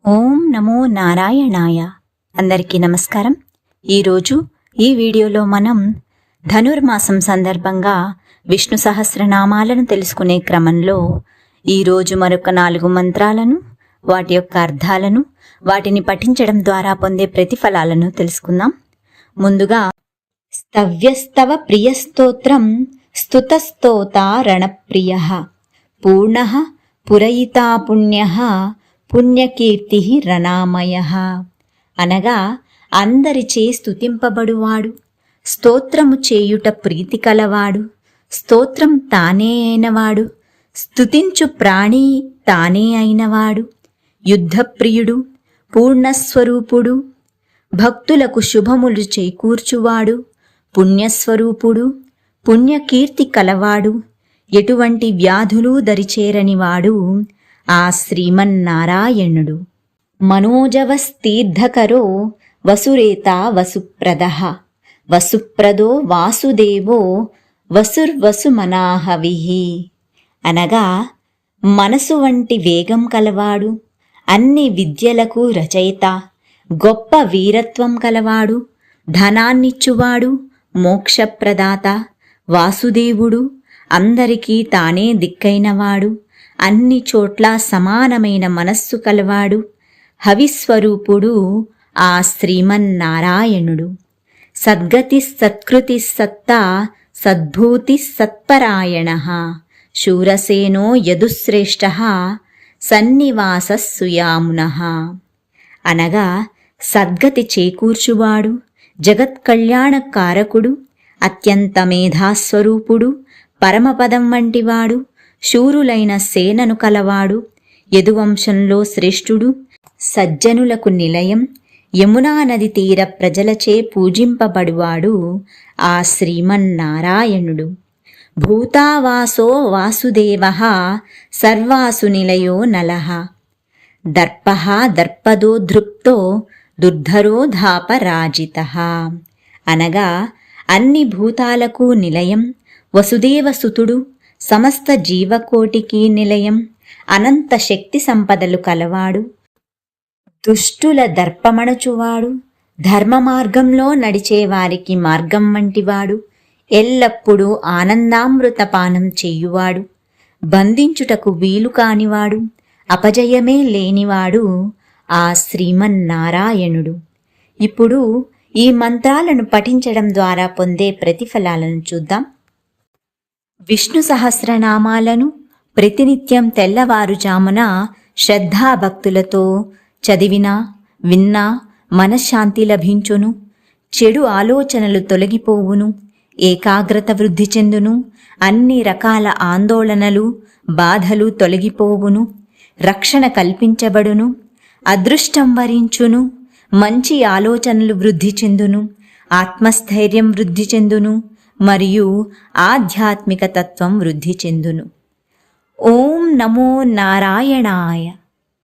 ఓం నమో నారాయణాయ. అందరికీ నమస్కారం. ఈరోజు ఈ వీడియోలో మనం ధనుర్మాసం సందర్భంగా విష్ణు సహస్రనామాలను తెలుసుకునే క్రమంలో ఈరోజు మరొక 4 మంత్రాలను, వాటి యొక్క అర్థాలను, వాటిని పఠించడం ద్వారా పొందే ప్రతిఫలాలను తెలుసుకుందాం. ముందుగా స్తవ్యస్తవ ప్రియస్తోత్రం స్తుతస్తోతారణప్రియ పూర్ణః పురయితా పుణ్యః పుణ్యకీర్తి రణామయ అనగా అందరిచే స్తుతింపబడువాడు, స్తోత్రము చేయుట ప్రీతి కలవాడు, స్తోత్రం తానే అయినవాడు, స్తుతించు ప్రాణి తానే అయినవాడు, యుద్ధప్రియుడు, పూర్ణస్వరూపుడు, భక్తులకు శుభములు చేకూర్చువాడు, పుణ్యస్వరూపుడు, పుణ్యకీర్తి కలవాడు, ఎటువంటి వ్యాధులు దరిచేరనివాడు ఆ శ్రీమన్నారాయణుడు. మనోజవస్తీర్థకరో వసురేత వసుప్రదః వసుప్రదో వాసుదేవో వసుర్వసుమనాహవిః అనగా మనసు వంటి వేగం కలవాడు, అన్ని విద్యలకు రచయిత, గొప్ప వీరత్వం కలవాడు, ధనాన్నిచ్చువాడు, మోక్షప్రదాత, వాసుదేవుడు, అందరికీ తానే దిక్కైనవాడు, అన్ని చోట్ల సమానమైన మనస్సు కలవాడు, హవిస్వరూపుడు ఆ శ్రీమన్నారాయణుడు. సద్గతి సత్కృతి సత్తా సద్భూతి సత్పరాయణః శూరసేనో యదుశ్రేష్టః సన్నివాసః సుయామునః అనగా సద్గతి చేకూర్చువాడు, జగత్కళ్యాణకారకుడు, అత్యంత మేధాస్వరూపుడు, పరమపదం వంటివాడు, శూరులైన సేనను కలవాడు, యదువంశంలో శ్రేష్ఠుడు, సజ్జనులకు నిలయం, యమునా నది తీర ప్రజలచే పూజింపబడువాడు ఆ శ్రీమన్నారాయణుడు. భూతావాసో వాసుదేవః సర్వాసు నిలయో నలః దర్పః దర్పదో ధృప్తో దుర్ధరో ధాపరాజితః అనగా అన్ని భూతాలకు నిలయం, వసుదేవసుతుడు, సమస్త జీవకోటికి నిలయం, అనంత శక్తి సంపదలు కలవాడు, దుష్టుల దర్పమణచువాడు, ధర్మ మార్గంలో నడిచేవారికి మార్గం వంటివాడు, ఎల్లప్పుడూ ఆనందామృతపానం చెయ్యువాడు, బంధించుటకు వీలు కానివాడు, అపజయమే లేనివాడు ఆ శ్రీమన్నారాయణుడు. ఇప్పుడు ఈ మంత్రాలను పఠించడం ద్వారా పొందే ప్రతిఫలాలను చూద్దాం. విష్ణు సహస్రనామాలను ప్రతినిత్యం తెల్లవారుజామున శ్రద్ధాభక్తులతో చదివినా విన్నా మనశ్శాంతి లభించును, చెడు ఆలోచనలు తొలగిపోవును, ఏకాగ్రత వృద్ధి చెందును, అన్ని రకాల ఆందోళనలు బాధలు తొలగిపోవును, రక్షణ కల్పించబడును, అదృష్టం వరించును, మంచి ఆలోచనలు వృద్ధి చెందును, ఆత్మస్థైర్యం వృద్ధి చెందును, మరియు ఆధ్యాత్మిక తత్వం వృద్ధి చెందును. ఓం నమో నారాయణాయ.